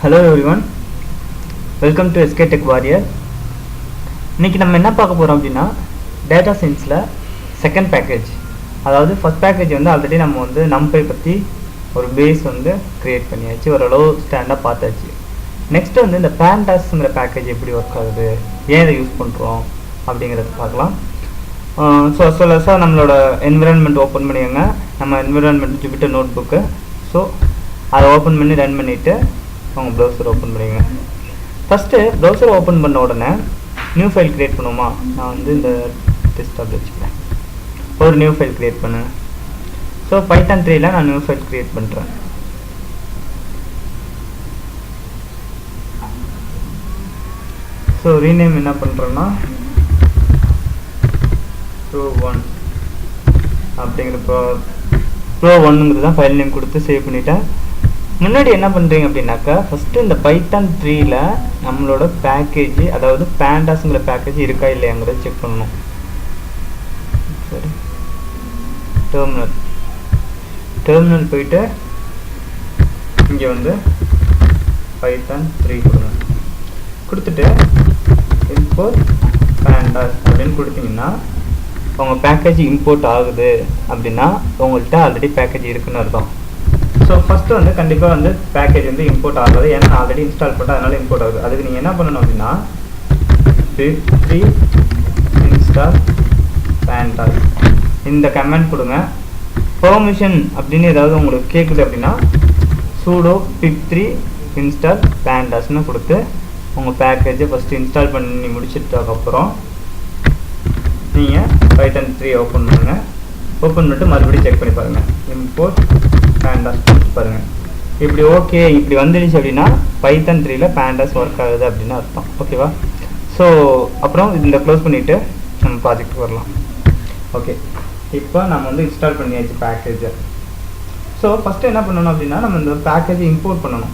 Hello everyone, welcome to SK Tech Warrior. இன்னைக்கு நம்ம என்ன பார்க்க போறோம் அப்படினா டேட்டா சயின்ஸ்ல செகண்ட் பேக்கேஜ். அதாவது ஃபர்ஸ்ட் பேக்கேஜ் வந்து ஆல்ரெடி நம்ம வந்து numpy பத்தி ஒரு பேஸ் வந்து கிரியேட் பண்ணியாச்சு, ஒரு லோ ஸ்டாண்டா பார்த்தாச்சு. நெக்ஸ்ட் வந்து இந்த pandas-ங்கற பேக்கேஜ் எப்படி வர்க் ஆகுது, ஏன் இத யூஸ் பண்றோம் அப்படிங்கறத பார்க்கலாம். சோ நம்மளோட environment ஓபன் பண்ணியங்க. நம்ம environment Jupyter notebook. சோ அதை ஓபன் பண்ணி ரன் பண்ணிட்டு உங்க browser ஓபன் பண்ணுங்க. ஃபர்ஸ்ட் browser ஓபன் பண்ண உடனே நியூ ஃபைல் கிரியேட் பண்ணுவோமா? நான் வந்து இந்த டெஸ்க்டாப் வச்சுக்கிறேன். ஒரு நியூ ஃபைல் கிரியேட் பண்ணு. சோ Python 3ல நான் நியூ ஃபைல் கிரியேட் பண்றேன். சோ ரீநேம் என்ன பண்றேன்னா pro1 அப்படிங்கற pro1ங்கிறது தான் ஃபைல் நேம் கொடுத்து சேவ் பண்ணிட்டேன். முன்னாடி என்ன பண்றீங்க அப்படினாக்கா ஃபர்ஸ்ட் இந்த Python 3ல நம்மளோட பேக்கேஜ், அதாவது pandas-ங்கற பேக்கேஜ் இருக்கா இல்லையாங்கறத செக் பண்ணனும். சரி, டெர்மினல் போய்ட்டு இங்க வந்து Python 3 கொடுங்க. கொடுத்துட்டு import pandas அப்படினு கொடுத்தீங்கன்னா உங்க பேக்கேஜ் இம்போர்ட் ஆகுது அப்படினா உங்கள்ட்ட ஆல்ரெடி பேக்கேஜ் இருக்குன்னு அர்த்தம். சோ ஃபர்ஸ்ட் வந்து கண்டிப்பா வந்து பேக்கேஜ் வந்து இம்போர்ட் ஆகாது, ஏன்னா ஆல்ரெடி இன்ஸ்டால் பண்ணா அதனால இம்போர்ட் ஆகுது. அதுக்கு நீங்க என்ன பண்ணணும் அப்படினா pip3 install pandas இந்த கமாண்ட் கொடுங்க. பெர்மிஷன் அப்படினு ஏதாவது உங்களுக்கு கேக்குது அப்படினா sudo pip3 install pandas ன்னு கொடுத்து உங்க பேக்கேஜை ஃபர்ஸ்ட் இன்ஸ்டால் பண்ணி முடிச்சிட்டதுக்கு அப்புறம் நீங்க Python 3 ஓபன் பண்ணுங்க. ஓபன் பண்ணிட்டு மறுபடியும் செக் பண்ணி பாருங்க. import pandas பாருங்க. இப்படி ஓகே, இப்படி வந்துருச்சு அப்படினா Python 3ல pandas வர்க் ஆகுது அப்படினா அர்த்தம். ஓகேவா? சோ அப்புறம் இந்த க்ளோஸ் பண்ணிட்டு நம்ம ப்ராஜெக்ட்க்கு வரலாம். ஓகே, இப்போ நாம வந்து இன்ஸ்டால் பண்ணியாச்சு பேக்கேஜ். சோ ஃபர்ஸ்ட் என்ன பண்ணனும் அப்படினா நம்ம இந்த பேக்கேஜை இம்போர்ட் பண்ணனும்.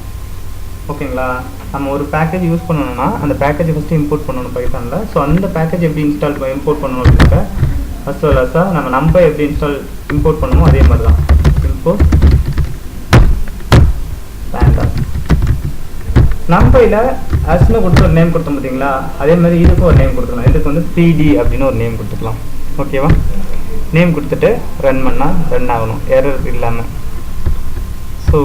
ஓகேங்களா? நம்ம ஒரு பேக்கேஜ் யூஸ் பண்ணனும்னா அந்த பேக்கேஜை ஃபர்ஸ்ட் இம்போர்ட் பண்ணனும் Pythonல. சோ அந்த பேக்கேஜ் எப்படி இம்போர்ட் பண்ணனும் அப்படினா ஃபர்ஸ்ட் நம்ம numpy எப்படி இம்போர்ட் பண்ணனுமோ அதே மாதிரி தான். import pandas. numpyல asன்னு கொடுத்து ஒரு நேம் கொடுத்தோம் பாத்தீங்களா, அதே மாதிரி இதுக்கு ஒரு நேம் கொடுத்துக்கலாம். இதுக்கு வந்து pd அப்படினு ஒரு நேம் கொடுத்துக்கலாம். ஓகேவா? நேம் கொடுத்துட்டு ரன் பண்ணா ரன் ஆகணும், எரர் இல்லாம. சோ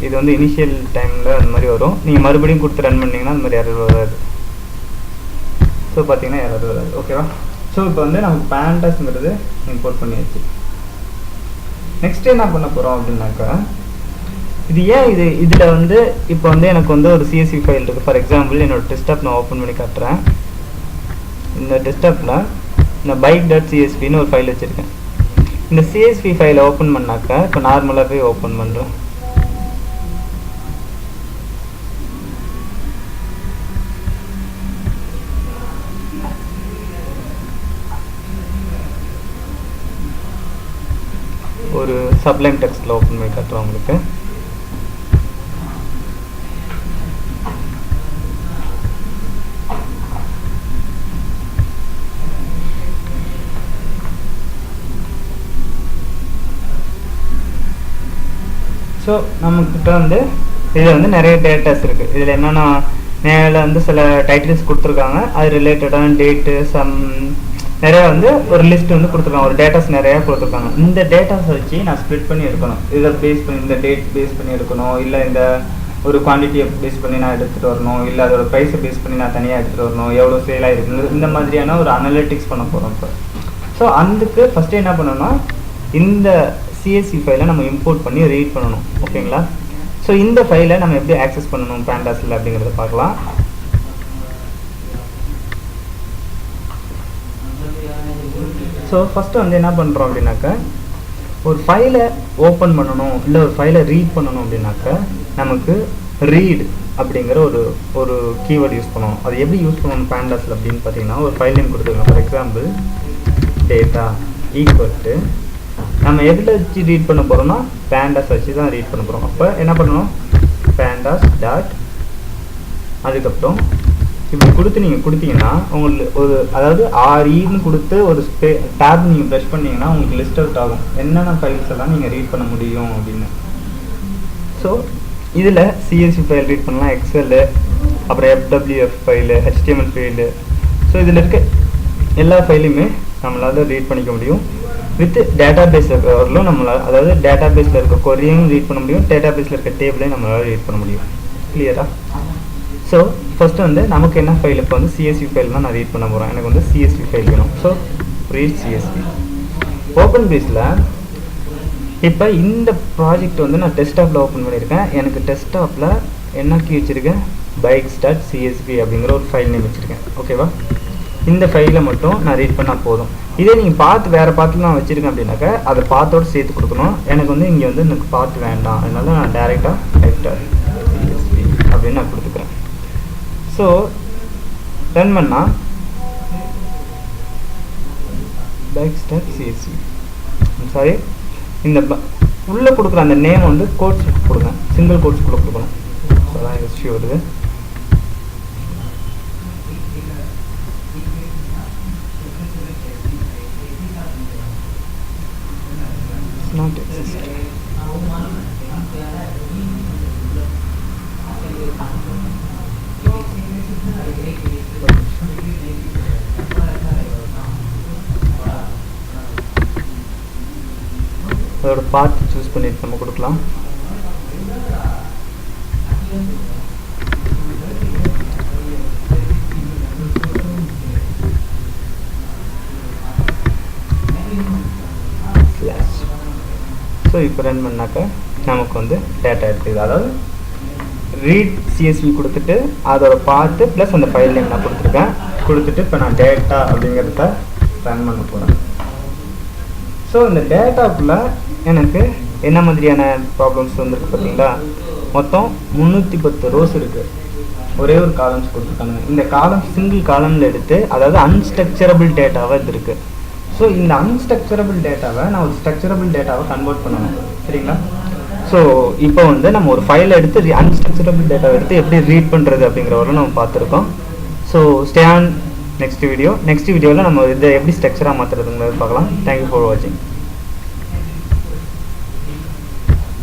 இது வந்து இனிஷியல் டைம்ல அந்த மாதிரி வரும். நீங்க மறுபடியும் கொடுத்து ரன் பண்ணீங்கன்னா அந்த மாதிரி எரர் வராது. சோ பாத்தீங்கன்னா எரர் வராது. ஓகேவா? சோ இப்போ வந்து நமக்கு pandas-ங்கிறது இம்போர்ட் பண்ணியாச்சு. நெக்ஸ்ட் என்ன பண்ண போறோம் அப்படினாக்கா இது ஏன் இதுல வந்து இப்போ வந்து எனக்கு வந்து ஒரு CSV ஃபைல் இருக்கு. ஃபார் எக்ஸாம்பிள் என்னோட டெஸ்க்டாப் நான் ஓபன் பண்ணி காட்டுறேன். இந்த டெஸ்க்டாப்ல நான் bike.csv ன்னு ஒரு ஃபைல் வச்சிருக்கேன். இந்த CSV ஃபைலை ஓபன் பண்ணாக்க இப்போ நார்மலாவே ஓபன் பண்றேன். ஒரு சப்ளைம் டெக்ஸ்ட்ல ஓபன் பண்ணி காட்டுறேன் உங்களுக்கு. ஸோ நம்மக்கிட்ட வந்து இதில் வந்து நிறைய டேட்டாஸ் இருக்குது. இதில் என்னென்னா மேலே வந்து சில டைட்டில்ஸ் கொடுத்துருக்காங்க, அது ரிலேட்டடான டேட்டு நிறைய வந்து ஒரு லிஸ்ட் வந்து கொடுத்துருக்காங்க, ஒரு டேட்டாஸ் நிறையா கொடுத்துருக்காங்க. இந்த டேட்டாஸ் வச்சு நான் ஸ்ப்ளிட் பண்ணி எடுக்கணும். இதை பேஸ் பண்ணி இந்த டேட் பேஸ் பண்ணி எடுக்கணும், இல்லை இந்த ஒரு குவான்டிட்டியை பேஸ் பண்ணி நான் எடுத்துகிட்டு வரணும், இல்லை அதோட ப்ரைஸை பேஸ் பண்ணி நான் தனியாக எடுத்துகிட்டு வரணும், எவ்வளோ சேல் ஆகிருக்கு, இந்த மாதிரியான ஒரு அனலிட்டிக்ஸ் பண்ண போகிறோம் இப்போ. ஸோ அதுக்கு ஃபஸ்ட்டு என்ன பண்ணணும்னா இந்த CSV ஃபைலை நம்ம இம்போர்ட் பண்ணி ரீட் பண்ணணும். ஓகேங்களா? ஸோ இந்த ஃபைலை நம்ம எப்படி ஆக்சஸ் பண்ணணும் pandas-ல அப்படிங்கிறத பார்க்கலாம். ஸோ ஃபஸ்ட்டு வந்து என்ன பண்ணுறோம் அப்படின்னாக்கா ஒரு ஃபைலை ஓப்பன் பண்ணணும், இல்லை ஒரு ஃபைலை ரீட் பண்ணணும் அப்படின்னாக்கா நமக்கு ரீட் அப்படிங்கிற ஒரு கீவேர்டு யூஸ் பண்ணணும். அது எப்படி யூஸ் பண்ணணும் pandas-ல அப்படின்னு பார்த்தீங்கன்னா ஒரு ஃபைல் நேம் கொடுத்துருக்கோம். For example data equal to நம்ம எதில் வச்சு ரீட் பண்ண போகிறோம்னா pandas வச்சு தான் ரீட் பண்ண போகிறோம். அப்போ என்ன பண்ணணும் pandas டாட் அதுக்கப்புறம் இப்படி கொடுத்து நீங்கள் கொடுத்தீங்கன்னா உங்களுக்கு ஒரு, அதாவது REன்னு கொடுத்து ஒரு டேப் நீங்கள் ப்ரெஷ் பண்ணிங்கன்னா உங்களுக்கு லிஸ்ட் அவுட் ஆகும் என்னென்ன ஃபைல்ஸ் எல்லாம் நீங்கள் ரீட் பண்ண முடியும் அப்படின்னு. ஸோ இதில் CSV ஃபைல் ரீட் பண்ணலாம், எக்ஸல், அப்புறம் FWF file, HTML file. So இதில் இருக்க எல்லா ஃபைலையுமே நம்மளால் ரீட் பண்ணிக்க முடியும். வித் டேட்டா பேஸில் இருக்கிறவர்களும் நம்மளால், அதாவது டேட்டா பேஸில் இருக்க கொரியையும் ரீட் பண்ண முடியும், டேட்டா பேஸில் இருக்க டேபிளையும் நம்மளால் ரீட் பண்ண முடியும். கிளியரா? ஸோ ஃபஸ்ட்டு வந்து நமக்கு என்ன ஃபைல், இப்போ வந்து CSV ஃபைல் தான் நான் ரீட் பண்ண போகிறேன். எனக்கு வந்து CSV ஃபைல் வேணும். So read CSV. ஓப்பன் பேஸில் இப்போ இந்த ப்ராஜெக்ட் வந்து நான் டெஸ்க்டாப்பில் ஓப்பன் பண்ணியிருக்கேன். எனக்கு டெஸ்க்டாப்பில் என்ன கீ வச்சுருக்கேன், bikes.csv அப்படிங்கிற ஒரு ஃபைல் நேம் வச்சுருக்கேன். ஓகேவா? இந்த ஃபைலை மட்டும் நான் ரீட் பண்ணால் போதும். இதே நீங்கள் பார்த்து வேறு பார்த்து நான் வச்சுருக்கேன் அப்படின்னாக்கா அதை பார்த்தோடு சேர்த்து கொடுக்கணும். எனக்கு வந்து இங்கே வந்து எனக்கு பார்த்து வேண்டாம், அதனால நான் டேரெக்டாக CSV அப்படின்னு நான் கொடுத்துக்கிறேன். ஸோ ரன் பண்ணால் bikes.csv, சாரி, இந்த உள்ளே கொடுக்குற அந்த நேம் வந்து கோட்ஸ் கொடுங்க, சிங்கிள் கோட்ஸ்குள்ளே கொடுக்கணும். ஸோ அதான் இஷ்யூ வருது. Not exist. அதோட பார்த்து சூஸ் பண்ணிட்டு நம்ம கொடுக்கலாம். ஸோ இப்போ ரன் பண்ணாக்க நமக்கு வந்து டேட்டா எடுத்துக்குது. அதாவது ரீட் CSV கொடுத்துட்டு அதோட பார்த்து ப்ளஸ் அந்த ஃபைல் நேம் நான் கொடுத்துருக்கேன். கொடுத்துட்டு இப்போ நான் டேட்டா அப்படிங்கிறத ரன் பண்ண போகிறேன். ஸோ இந்த டேட்டாக்குள்ளே எனக்கு என்ன மாதிரியான ப்ராப்ளம்ஸ் வந்துருக்கு பார்த்தீங்களா? மொத்தம் 310 ரோஸ் இருக்குது, ஒரே ஒரு காலம்ஸ் கொடுத்துருக்காங்க. இந்த காலம்ஸ் சிங்கிள் காலமில் எடுத்து, அதாவது அன்ஸ்ட்ரக்சரபிள் டேட்டாவாக இது இருக்குது. ஸோ இந்த அன்ஸ்ட்ரக்சரபிள் டேட்டாவை நான் ஒரு ஸ்ட்ரக்சரபிள் டேட்டாவை கன்வெர்ட் பண்ணணும். சரிங்களா? ஸோ இப்போ வந்து நம்ம ஒரு ஃபைலை எடுத்து அன்ஸ்ட்ரக்சரபிள் டேட்டாவை எடுத்து எப்படி ரீட் பண்ணுறது அப்படிங்கிறவரை நம்ம பார்த்துருக்கோம். So stay on next video. Next வீடியோவில் நம்ம இதை எப்படி ஸ்ட்ரக்சராக மாற்றுறதுங்கிறது பார்க்கலாம். தேங்க்யூ ஃபார் வாட்சிங்.